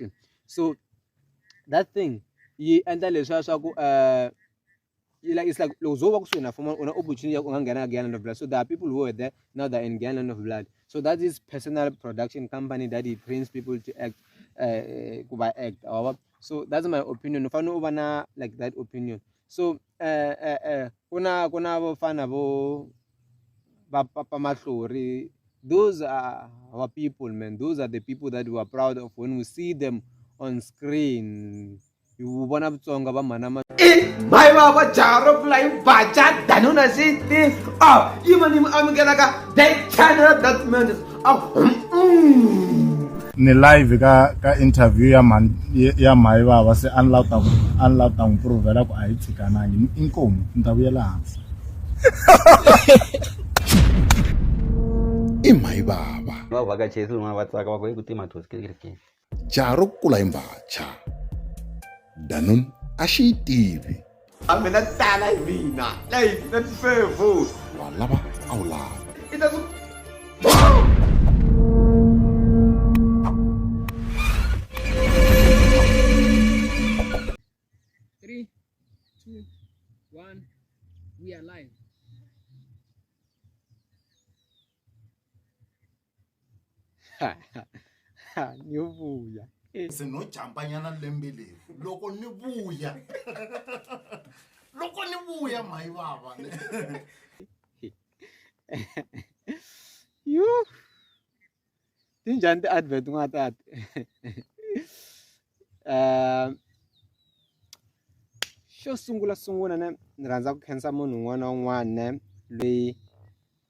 exactly. So that thing and then it's like an opportunity Gallon of blood. So there are people who are there now they're in Gallon of blood. So that is personal production company that he trains people to act by act. So that's my opinion. If I know like that opinion. So kuna bafana bo Papa Matlori, those are our people, man. Those are the people that we are proud of when we see them on screen. You wanna song about manama. Mhayivava jaro flying bacha danuna city. Oh, even I'm gonna they channel that man. Ni live ka interview ya Mhayivava se unlock ta improve la ku a yi tshikanangi inkomu ni ta vuyela hansi. I Mhayivava vavhakachesi vamwe vatsaka vakoye kuti mathosi kirikiriki jaro kula imbacha danun a xi yi tivi I'm gonna tala hi mina. Like that's fair vote. wa lava a wu lava It doesn't. 3, 2, 1, we are live. Ni vuya. Se no champanyana lembe leri loko ni vuya Mhayivava Yo. Tinjani ti-advert nga tati. Xo sungula ne ni rhandza ku khensa munhu un'wana na un'wana ne loyi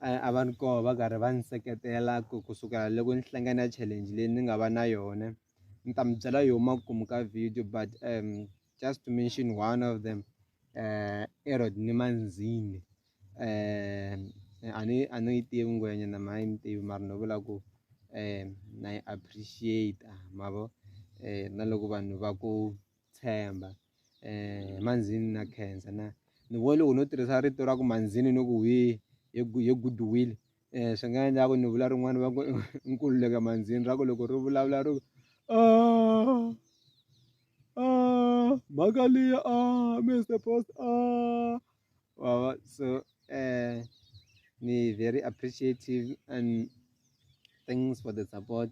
a va ni koho va karhi va ni seketela kusukela loko ni hlangana challenge leyi ni nga va na yona. Ni ta mi byela yo makumu ka video but just to mention one of them Erod ni Manzini a ni yi tivi ngwenya na ma yi ni tivi mara no vula ku na yi appreciate mavo na loko vanhu va ku tshemba Manzini na khensa na ni vona loko no tirhisa rito ra ku Manzini no ku hi goodwill swi nga endla ku ni vula rin'wana va ku nkululeka Manzini ra ku loko ri vulavula ri mhaka liya Mr. Post so ni very appreciative and thanks for the support.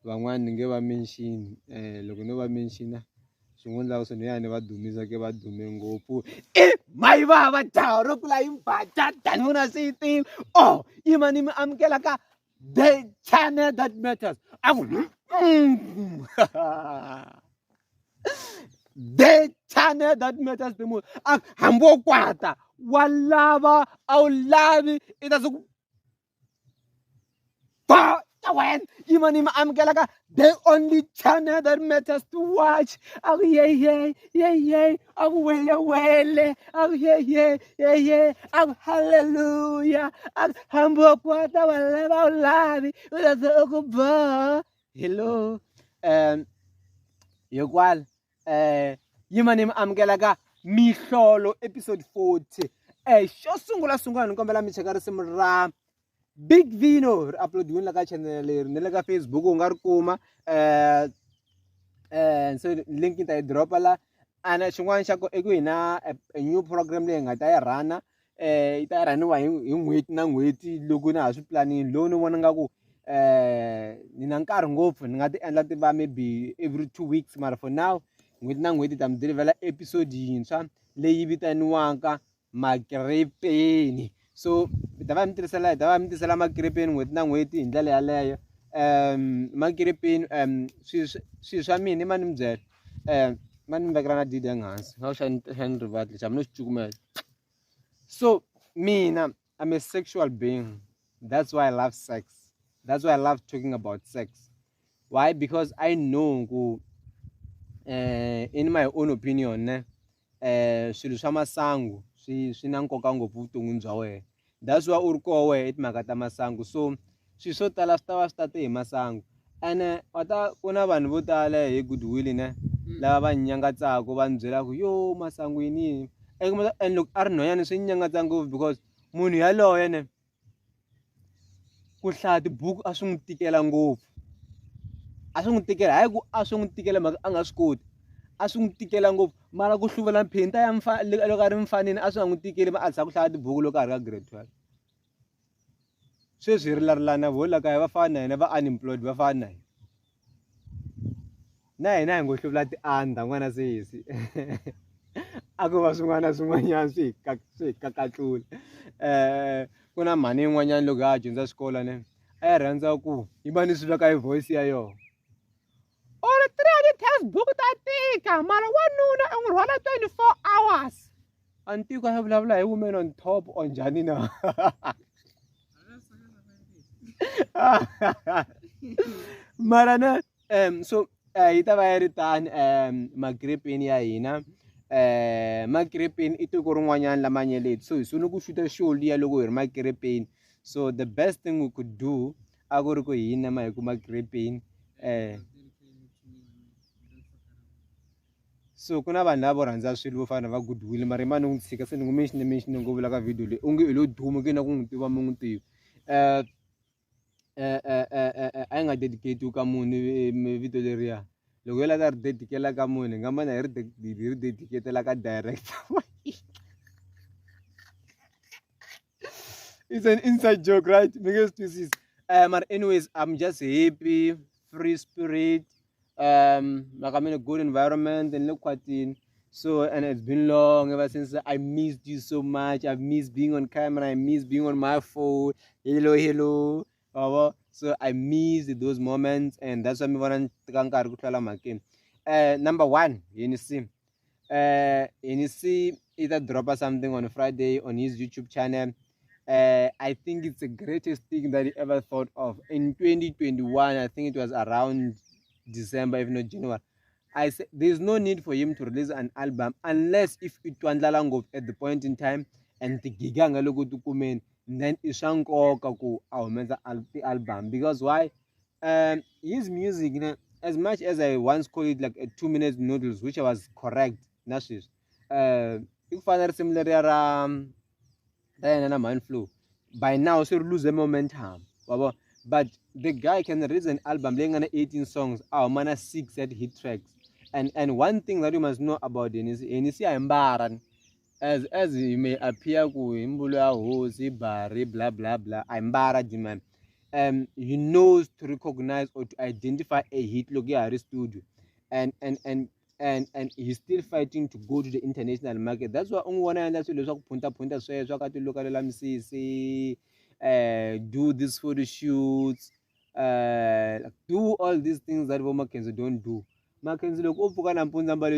Van'wana ni nge va mention loko no va mention swin'wana lava swi ni ya ni va dumisa ke va dume ngopfu Mhayivava jaro flying bacha danuna city. Oh, imani mi amukela ka the channel that matters. The channel that matters the most. Hambo kwata walava au lavi itazu when imani mi amukela ka the only channel that matters to watch. Oh yeah. Oh wele. Oh yeah. Oh hallelujah. Oh hambo kwata walava au lavi itazu hello yokwal yimani mi amukela ka mihlolo episode 40 xo sungula ni kombela mi cheka risimu ra Big Vino ri uploadiwini la ka channel leri ni le ka Facebook u nga ri kuma so link ta yi dropa la and xin'wana xa ko i ku hi na a new program leyi nga ta yi rhana yi ta yi rhaniwa hi n'hweti na n'hweti loko na ha swi planini lowu ni vona nga ku ni na nkarhi ngopfu ni nga ti endla ti va maybe every 2 weeks mara for now n'hweti na n'hweti ta mi delivela episode yintshwa leyi vitaniwaka makrepeni. So hi ta va mi tisela makrepeni n'hweti na n'hweti hi ndlela yaleyo makrepeni swilo swa mina i mani mi byela mani mi vekela na didi hansi how xa ni rivatli xa mi no xi cukumela. So mina I'm a sexual being, that's why I love sex. That's why I love talking about sex. Why? Because I know in my own opinion swilo swa masangu swi na nkoka ngopfu vuton'wini bya wena. That's why u ri koho wehe i timhaka ta masangu. So swilo swo tala swi ta va swi tate hi masangu and ku na vanhu vo tala hi goodwill ne lava va nyangatsaka va ni byela ku yo masangu yini and loko a ri nhwanyana swi nyangatsa ngopfu because munhu yaloye ne ku hlaya tibuku a swi n'wi tikela ngopfu a swi n'wi tikela hayi ku a swi n'wi tikela mhaka a nga swi koti a swi n'wi tikela ngopfu mara ku hluvela phinta ya loko a ri mfanini a swi nga n'wi tikeli ma a tshama ku hlaya tibuku loko a ri ka grade 12 sweswi hi rilarilana vo la kaya va fana na hina va unemployed va fana na hina na hina hi ngo hluvula ti-under n'wana se hisi a ku va swin'wana na swin'wanyana swi hi kakatlula ku na mhani yin'wanyana loko a dyondza xikolo ne a yi rhandza ku yi va ni swi veka hi voice ya yona or 300 textbook ta tika mara wanuna u n'wi rhwala 24 hours a ni tiko a vulavula hi women on top or njhani na mara na so yi ta va yi ri tani magripini ya hina magripini i tiko rin'wanyana la manyeleti so hi sune ku xuta show liya loko hi ri magripini so the best thing we could do a ku ri ku hina ma hi ku magripini so ku na vanhu lava vo rhandza swilo vo fana va goodwill mara i ma ni n'wi tshika se ni n'wi mention ngo vula ka video leyi onge i lo duma ke na ku n'wi tiva mi n'wi tiva a yi nga dedicate ka munhu vito leriya loko yi lava ri dedicela ka munhu hi nga mana hi ri dedicatela ka director it's an inside joke right mi nge swi twisisi mara anyways I'm just happy free spirit like I'm in a good environment and look what in so and it's been long ever since I missed you so much. I've missed being on camera, I miss being on my phone, hello so I miss those moments and that's why I want to number one Canicee either drop us something on Friday on his YouTube channel. I think it's the greatest thing that he ever thought of in 2021. I think it was around December, if not January. I said there's no need for him to release an album unless if it wandla at the point in time and the giganga logo to come in, then ishanko kaku the album. Because why? His music, you know, as much as I once called it like a 2-minute noodles, which I was correct, Nashis. If father similar Diana Man Flu. By now, so lose the momentum. But the guy can release an album laying on 18 songs, our mana 6 at hit tracks. And one thing that you must know about Canicee Ambaran, as he may appear ku imbula hosi bari blah blah blah Ambara he knows to recognize or to identify a hit look at studio and he's still fighting to go to the international market. That's why one and that's punta so look at MCC do these photo shoots do all these things that Mackenzie don't do. Mackenzie look up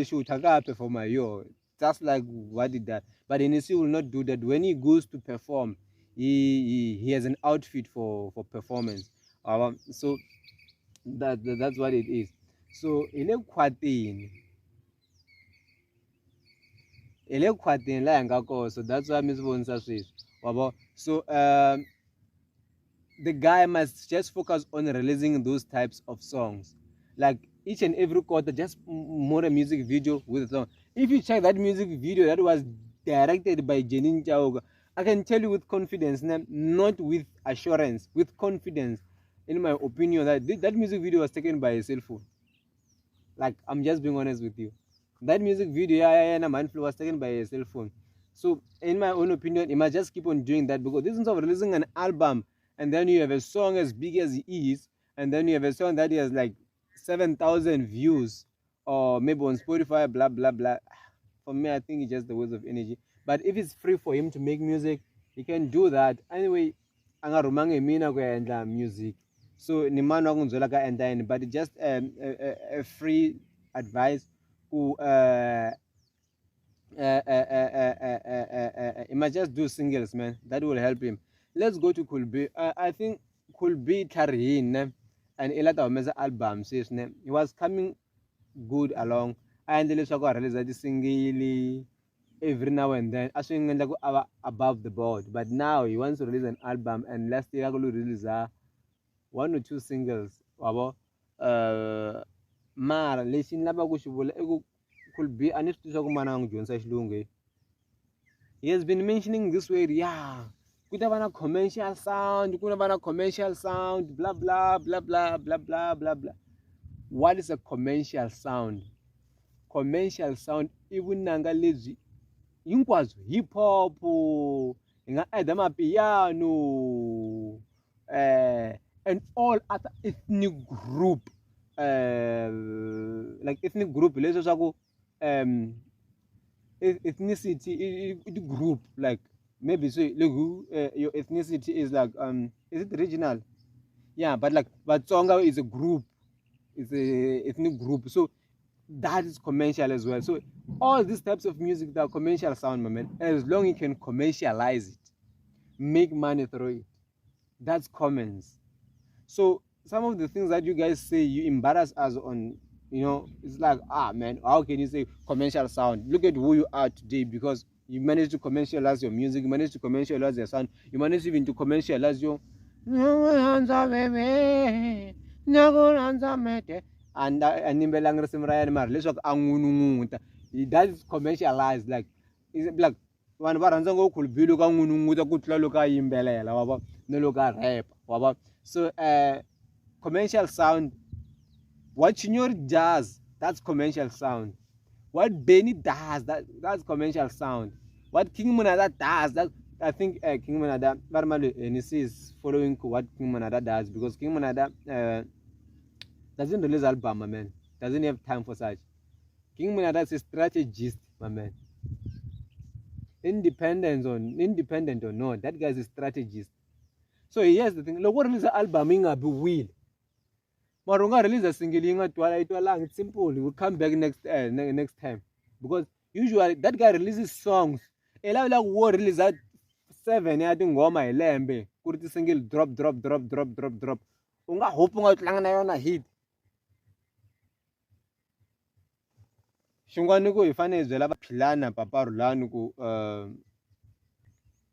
shoot perform yo just like what did that. But Canicee will not do that. When he goes to perform, he has an outfit for performance. So that's what it is. So ile khwatini la nga ko so that's why Miss Vonsa says so the guy must just focus on releasing those types of songs like each and every quarter just more a music video with a song. If you check that music video that was directed by Jenin Chaoga, I can tell you with confidence, not with assurance, with confidence in my opinion that music video was taken by a cell phone. Like, I'm just being honest with you. That music video, was taken by a cell phone. So, in my own opinion, you must just keep on doing that because this is of releasing an album and then you have a song as big as it is, and then you have a song that has like 7,000 views or maybe on Spotify, blah, blah, blah. For me, I think it's just the waste of energy. But if it's free for him to make music, he can do that. Anyway, angarumange mina kwa music. So nimano akunzola ka enda but just a free advice who he must just do singles, man. That will help him. Let's go to Kulbi. I think Kulbi Tarihin and a lot of meza albums. He was coming good along. And the little release that single every now and then. I think above the board. But now he wants to release an album and last year he release 1 or 2 singles. Mara lesson laba kushubula could be an Jones. He has been mentioning this way, yeah. Could have a commercial sound, blah blah blah blah blah blah blah blah. what is a commercial sound? Commercial sound even nanga lezi hinkwazo hip hop inga add piano and all other ethnic group like ethnic group lezo swaku ethnicity group like maybe so your ethnicity is like is it regional? Yeah, but like Batsonga is a group, it's a ethnic group, so that is commercial as well. So all these types of music that are commercial sound, my man, as long as you can commercialize it, make money through it, that's commons. So some of the things that you guys say, you embarrass us on, you know, it's like, man, how can you say commercial sound? Look at who you are today, because you managed to commercialize your music, you managed to commercialize your sound, you managed even to commercialize your and that is commercialized, like it's like vanhu va rhandza ngopfu khulubilo ka n'winun'uta ku tlula loko a yimbelela wava no loko a rap wava. So commercial sound, what Chinyori does, that's commercial sound. What Benny does, that's commercial sound. What King Munada does, that I think King Munada Henny is following what King Munada does, because King Munada doesn't release album, my man. Doesn't have time for such. King Munada is a strategist, my man. Independent or not, that guy is a strategist. So here's the thing. Look, what release album inga be will. Marunga release a single inga twala lang. It's simple. We'll come back next time, because usually that guy releases songs. Ela like war release that 7 ya tingoma ilembe. Kuriti single drop. Unga hope unga tlanga na yona hit. Shungwani ku ifane zwela ba Philani papa Rhulani ku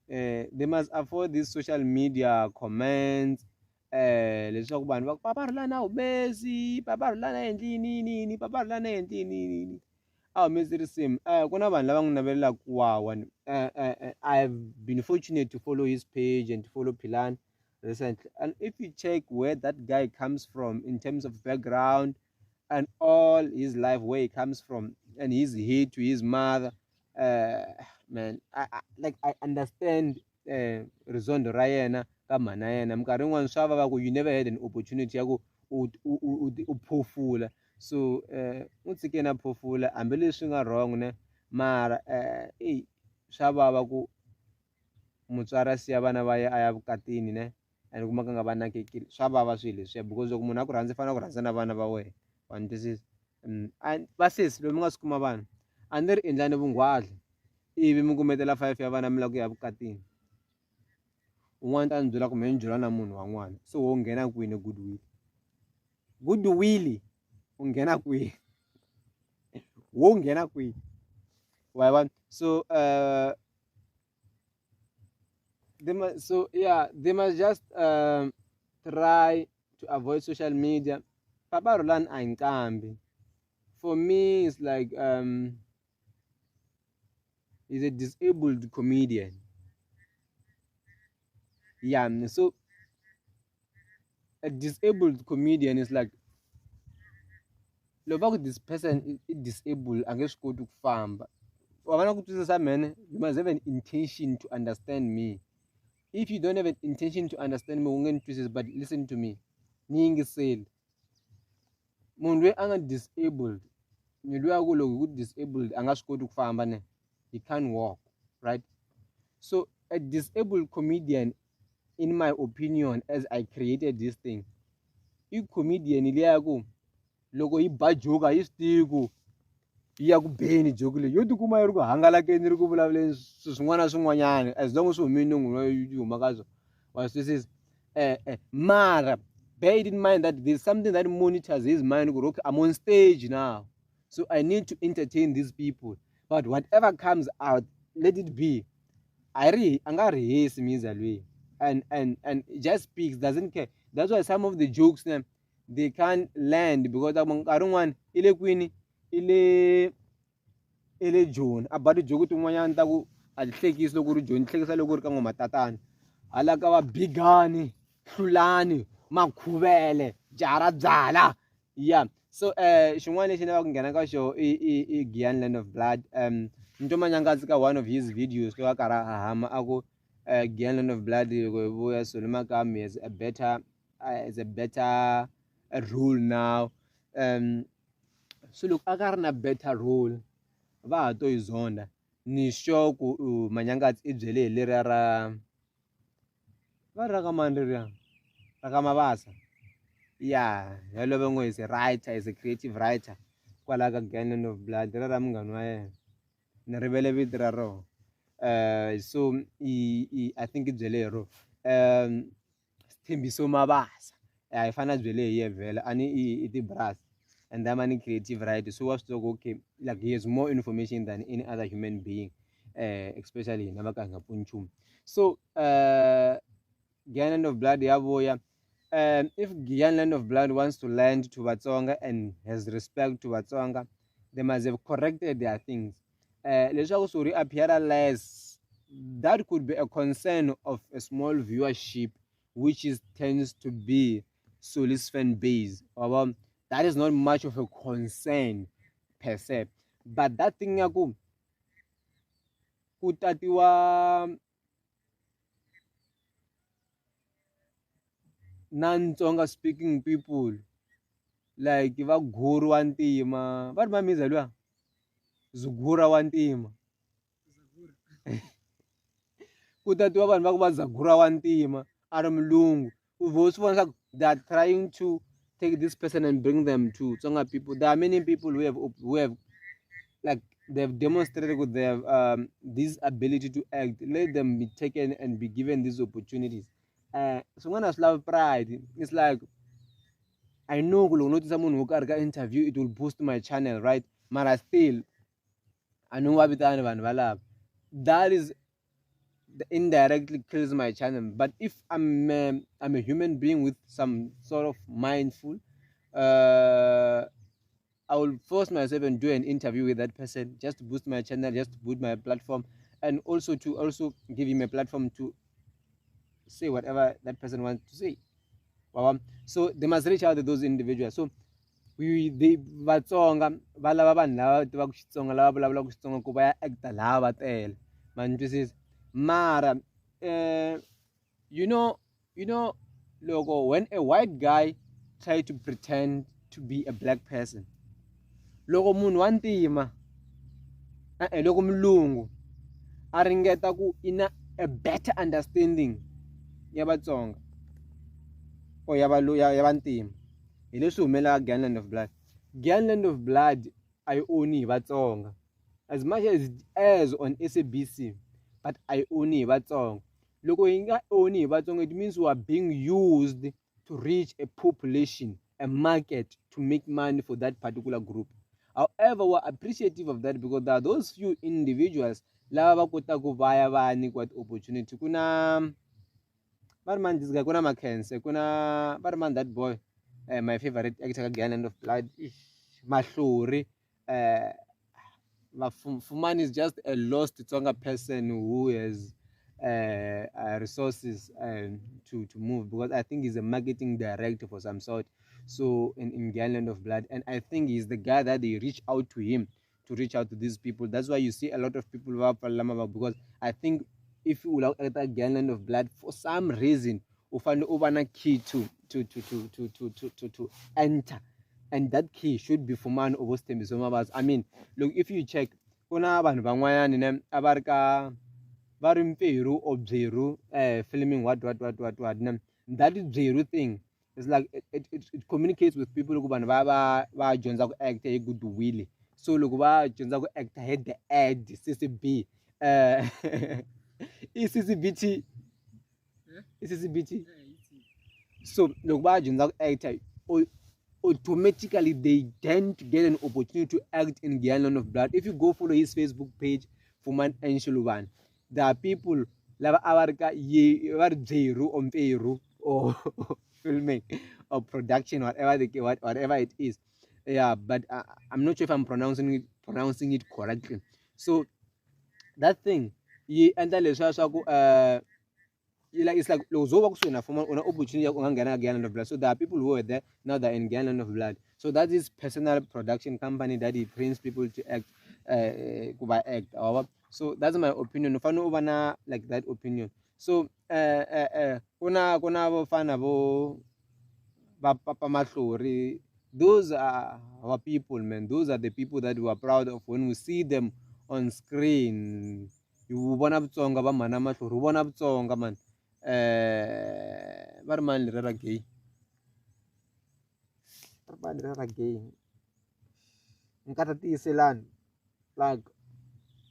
they must afford this social media comments leswaku vanhu va papa Rhulani a humesi, papa Rhulani a endli nini, papa Rhulani a endli nini, a humesi risimu. Ku na vanhu lava n'wi navelelaka wawa. I've been fortunate to follow his page and to follow Philani recently, and if you check where that guy comes from in terms of background and all his life, where he comes from, and his hate to his mother, man, I understand Rizondo Rayena kamana yena mkarhi wun'wana swa vava ku you never had an opportunity ya ku u phofula, so u tshike na phofula hambileswi nga wrong ne, mara swa vava ku mutswari a siya vana va ye a ya vukatini ne, and kuma ka nga va nakekeli, swa vava swilo leswiya, because loko munhu a ku rhandza i fanele ku rhandza na vana va wena. And this is vasesi lomu nga swi kuma vanhu a ni ri endlani vungwadla ivi mi kumetela 5 ya vana mi lava ku ya vukatini. Un'wana ta ni byela ku me ni byela na munhu wan'wana, so wo nghena kwini goodwill u nghena kwini wo nghena kwini wa vona. So they must just try to avoid social media. Papa Rhulani a nqambi. For me, it's like he's a disabled comedian. Yeah, so a disabled comedian is like, look, this person is disabled, I guess go to farm. You must have an intention to understand me. If you don't have an intention to understand me, but listen to me. Mundu anga disabled, disabled, he can't walk, right? So a disabled comedian, in my opinion, as I created this thing, you comedian iliago logo I bajoga is Tiko yaku beni jogule yotu kuma yorugo hangala keni rugo bulavle sungwana sungwanyane, as long as you magazo was this is mara. Bear in mind that there's something that monitors his mind. I'm on stage now, so I need to entertain these people. But whatever comes out, let it be. Angari means and just speaks, doesn't care. That's why some of the jokes they can't land, because I don't want ile queen ile John about the joke to mwanyanta ku alihlekisa lokuru John hlekisa lokuru ka ngomatatana alaka wa Giyani Philani Makhuvele Jara Zala. Yeah, So xin'wana lexi lavaka ku nghena ka xo i Giyani Land of Blood. Ntomanyangasi ka one of his videos loko a karhi a hahama a ku Giyani Land of Blood loko hi vuya Solomon Makami is a better rule now. So look, a ka ri na better rule va ha to hi zonda ni sure ku Manyangatsi i byele hi leriya ra va ri ra ka mani leriya ra ka Mabasa. Yeah, hello Bengo is a writer, is a creative writer. Kwala ka Giyani Land of Blood ra ra munghana wa yena ni rivele vito ra roho. So I think it's byele hi ro Sithembiso Mabasa I fana byele hi ye vhele ani i ti-brass and that money creative writer. So what's talk okay, like he has more information than any other human being, especially in Nabakanga Punchum. So Giyani Land of Blood yavuya. If Giyani Land of Blood wants to lend to Vatsonga and has respect to Vatsonga, they must have corrected their things. Leswaku suri appear less, that could be a concern of a small viewership, which tends to be Solis fan base. That is not much of a concern per se. But that thing yaku kutatiwa non-Tsonga speaking people like va guru wa ntima va ri mamiza luya zugura wa ntima ku tatiwa vanhu va ku va zagura wa ntima a ri mulungu u vhe swi vona swa ku they are trying to take this person and bring them to Tsonga people. There are many people who have like they've demonstrated with their this ability to act. Let them be taken and be given these opportunities. Swin'wana swi love pride. It's like I know ku loko no tisa munhu wo karhi ka interview it will boost my channel, right? Mara still I know wa vitana vanhu valava. That is indirectly kills my channel. But if I'm a human being with some sort of mindful, I will force myself and do an interview with that person just to boost my channel, just to boost my platform, and also to give him a platform to say whatever that person wants to say. So they must reach out to those individuals. So the Vatsonga va lava vanhu lava tivaka Xitsonga lava vulavulaka Xitsonga ku va ya acta laha va tele man twisisa mara you know logo when a white guy try to pretend to be a black person loko munhu wa ntima loko mulungu a ringeta ku ina a better understanding ya Vatsonga or ya vantima hi leswi humelaka Giyani Land of Blood. Giyani Land of Blood I only hi Vatsonga as much as it airs on SABC, but I only hi Vatsonga. Loko hi nga only hi Vatsonga, it means we are being used to reach a population, a market, to make money for that particular group. However, we're appreciative of that because there are those few individuals lava va kota ku vaya va nyikiwa opportunity. Kuna Barman, this guy, kuna Mackenzie, kuna Barman, that boy, my favorite actor, Giyani Land of Blood, Mahluri. Fumani is just a lost Tsonga person who has resources to move because I think he's a marketing director for some sort. So in Giyani Land of Blood, and I think he's the guy that they reach out to him to reach out to these people. That's why you see a lot of people because I think if you will at Giyani Land of Blood for some reason, you find over key to enter. And that key should be Fumani over Sthembisomabasa. I mean, look, if you check, kuna vanhu van'wanyana ne a va ri ka va ri Mperu or Byeru filming what ne that is Byeru thing. It's like it communicates with people loko vanhu va dyondza ku act hi goodwill. So loko va dyondza ku act hi the ad CCB CCBT so loko va dyondza ku act automatically they tend to get an opportunity to act in Giyani Land of Blood. If you go follow his Facebook page, Fumani and Shuluvan, there are people lava avarika Byeru or Mperu or filming or production, whatever it is. Yeah, but I'm not sure if I'm pronouncing it correctly. So that thing, and like it's like uzoba kusona for una opportunity ungangena Giyani Land of Blood. So there are people who are there now that are in Giyani Land of Blood. So that is personal production company that he trains people to act kuba act. So that's my opinion. Ufana ubana like that opinion. So kuna abo fana bo Papa Matlori, those are our people, man. Those are the people that we are proud of when we see them on screen. You wanna tsonga ba mana Matlori, you wanna tsonga man. Ba man rera gay. Ba rera gay. Nkata tiselan like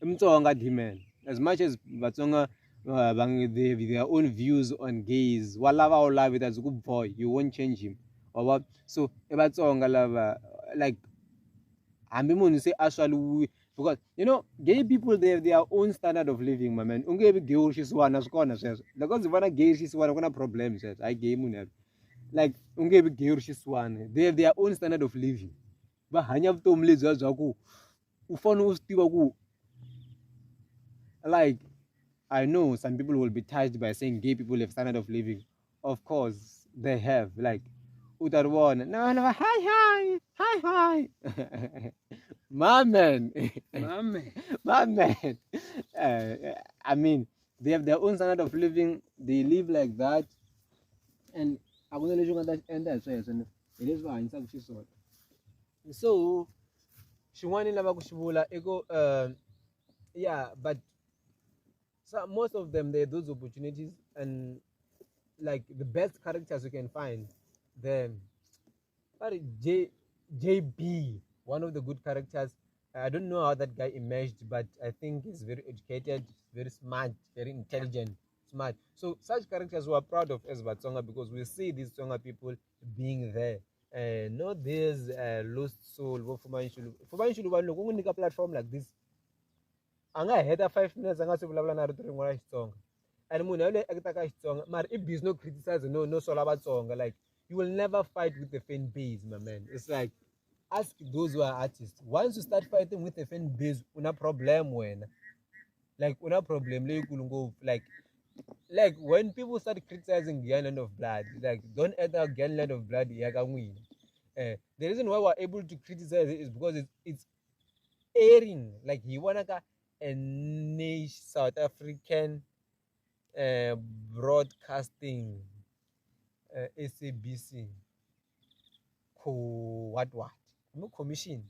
mtsonga man. As much as Batsonga they have their own views on gays, walava or love it as a good boy, you won't change him. Or what? So Batsonga lava like I'm say actually because you know gay people they have their own standard of living, my man. Unge gay she's one as corner says because if one gay she's one problem says I gay mun like unge gay she's one. They have their own standard of living. But hanya vtomle zaku ufona ustiwa ku like I know some people will be touched by saying gay people have standard of living. Of course, they have. Like, Utarwan, no, hi. My man. My man. I mean, they have their own standard of living. They live like that. And I'm going to let you that end that. It is fine. So, she wanted to ego, yeah, but so most of them they those opportunities and like the best characters you can find them. But JB, one of the good characters. I don't know how that guy emerged, but I think he's very educated, very smart, very intelligent, smart. So such characters we are proud of as Batsonga because we see these Tsonga people being there. Not this lost soul. Fumani should look platform like this. Anga header 5 minutes anga se vulavula na rito rin'wana ra Xitsonga and munhu yale akita ka Xitsonga mara I busy no criticize no sola Vatsonga like you will never fight with the fan base my man. It's like ask those who are artists once you start fighting with the fan base una problem wena like una problem leyikulu ngopfu like when people start criticizing Giyani Land of Blood like don't enter Giyani Land of Blood ya ka n'wina. The reason why we're able to criticize it is because it's airing like he wanna a niche South African broadcasting SABC what no commission,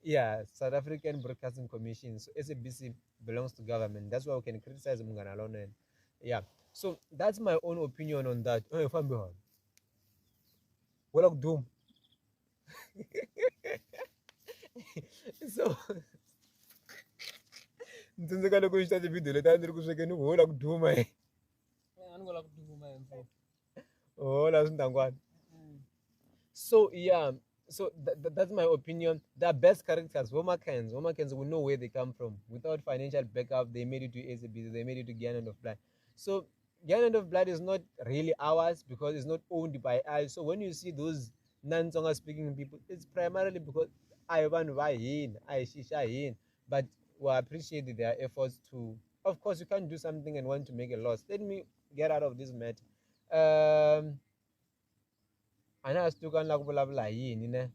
yeah, South African Broadcasting Commission. So SABC belongs to government. That's why we can criticize Mungana alone. Yeah, so that's my own opinion on that. Oh, if I'm behind, well, doom. So ntsindzi ku xita video leti a ndzi ri ku swekeni ho la ku duma hola swintangwana. So yeah, so that's my opinion. The best characters, Womakans we know where they come from. Without financial backup, they made it to SABC, they made it to Giyani Land of Blood. So Giyani Land of Blood is not really ours because it's not owned by us. So when you see those non-Tsonga speaking people, it's primarily because I want to but we appreciate their efforts to. Of course, you can't do something and want to make a loss. Let me get out of this matter. Ana astukan la kuvulavula yini ne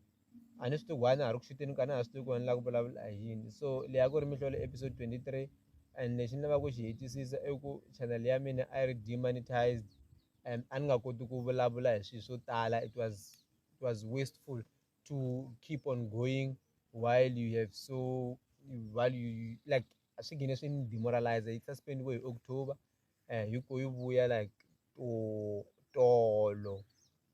ani swi tiku a ri ku xuteni kana a swi tiku la kuvulavula yini. So leya ku ri mihlolo episode 23 and lexi ni lava ku xi hetisisa I ku channel ya mina a ri demonetized and a ni nga koti ku vulavula hi swilo swo tala. It was wasteful to keep on going while you have while you like swi gine swi ni demoralize. Yi suspendiwe hi October yi ko yi vuya like tolo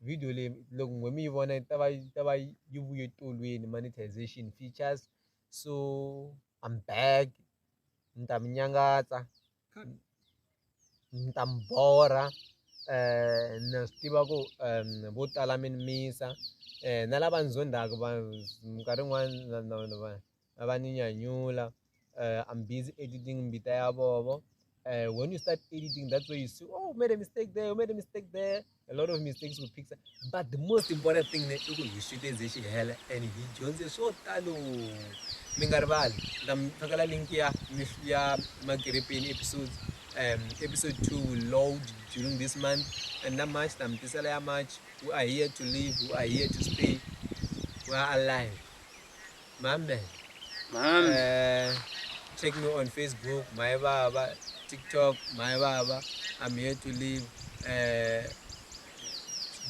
video leyi loko n'we mi yi vona yi ta va yi vuye tolweni monetization features. So I'm back, ni ta mi nyangatsa, ni ta mi borha na swi tiva ku vo tala mi ni misa na lava ni zondaku minkarhi yin'wana va ni nyanyula. I'm busy editing mbita ya vovo. When you start editing, that's where you see, oh, made a mistake there, made a mistake there. A lot of mistakes will pick up. But the most important thing is you shoot this hell and he joins the short talo. Mingarval, the Takala link ya Magrippin episodes. Episode 2 will load during this month. And that much, much. We are here to live, we are here to stay, we are alive. Mame. Check me on Facebook, Mhayivava, TikTok, Mhayivava. I'm here to live.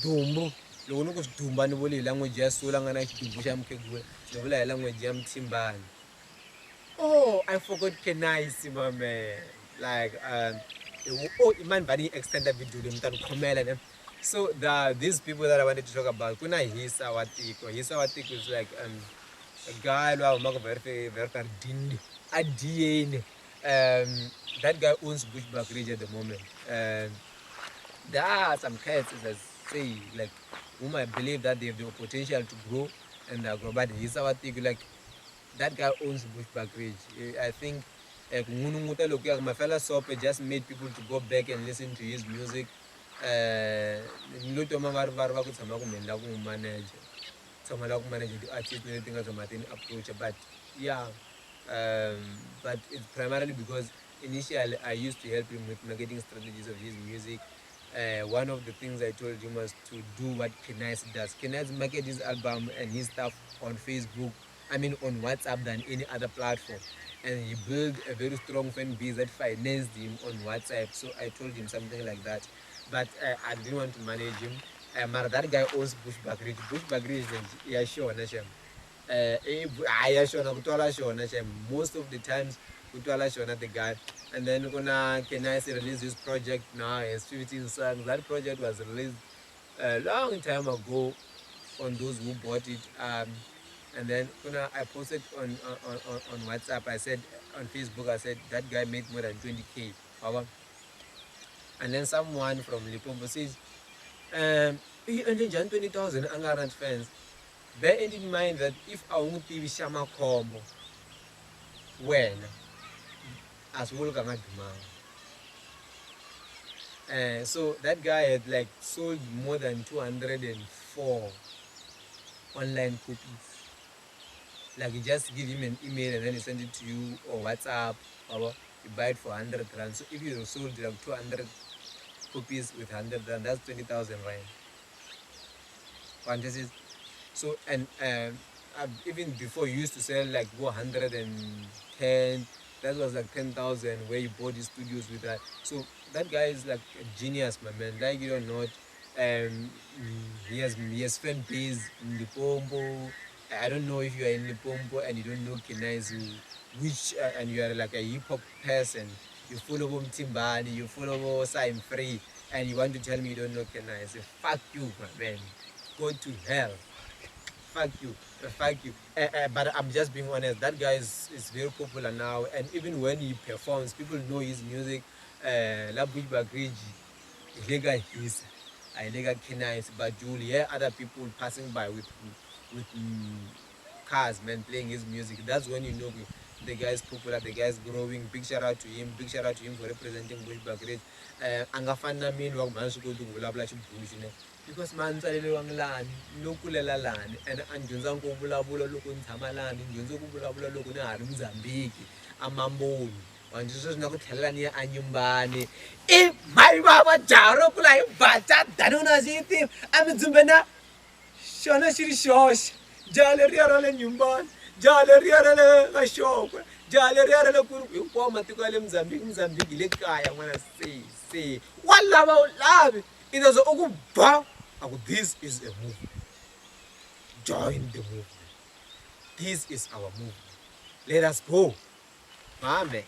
Dumbu. Loko ni ku Dumba ni vula hi language ya Sula nga na xidumbu xa mukhegula. Ni vula hi language ya Mthimbani. Oh, I forgot Canicee, my man. Like, Iman Bani extended video, so these people that I wanted to talk about, kuna Hisa wa Tiko. Hisa wa Tiko is like a guy who is very dindi. A DNA. That guy owns Bushback Ridge at the moment. There are some cats that say like whom I believe that they have the potential to grow and grow, but Hisa wa Tiko, like that guy owns Bushback Ridge. I think my fellow Sope just made people to go back and listen to his music. Manage the artist, anything as a approach, but yeah, but it's primarily because initially I used to help him with marketing strategies of his music. One of the things I told him was to do what Canicee does. Canicee market his album and his stuff on Facebook, on WhatsApp than any other platform. And he built a very strong fan base that financed him on WhatsApp. So I told him something like that. But I didn't want to manage him. That guy owns Bushback Ridge. Bushback Ridge is sure. Most of the times, the guy. And then Canicee release this project now. He has 15 songs. That project was released a long time ago on those who bought it. And then I posted on WhatsApp. I said on Facebook, I said that guy made more than 20K. And then someone from Limpopo says, he only joined 20,000 Angarant fans. Bear in mind that if I won't TV Shama Combo, when as well come so that guy had like sold more than 204 online copies. Like you just give him an email and then he send it to you or WhatsApp, or you buy it for 100 rand. So if you sold like 200 copies with 100 rand, that's 20,000 rand. So and even before you used to sell like 110, that was like 10,000 where you bought his studios with that. So that guy is like a genius, my man. Like you don't know, he has fan base in Limpopo. I don't know if you are in Limpopo and you don't know Canicee, which and you are like a hip hop person. You follow Mthimbani, you follow Sign Free, and you want to tell me you don't know Canicee. Fuck you, my man. Go to hell. Fuck you. But I'm just being honest. That guy is very popular now, and even when he performs, people know his music. La Bushback Ridge, illegal Hisa, illegal Canicee, but you'll hear other people passing by with cars, man, playing his music. That's when you know the guy is popular, the guy is growing. Big shout out to him for representing Bushback Ridge. Angafana mean wag man go to bulabla bush, because man tsalele wanglani lokulela lani and anjunza ngo bulabula loko nthamalani njunza ku bulabula loko ni hari Mozambique amamboni wanjiswa sina ku thelela ni anyumbani I Mhayivava jaro kula ibata danuna ziti amidzumbena shona shiri shosh jale riara le nyumbani jale riara le gashokwe jale riara le kuru kwa matiko le Mozambique le kaya ngwana say wallava ulavi idozo ukubha. This is a movement. Join the movement. This is our movement. Let us go. Mame.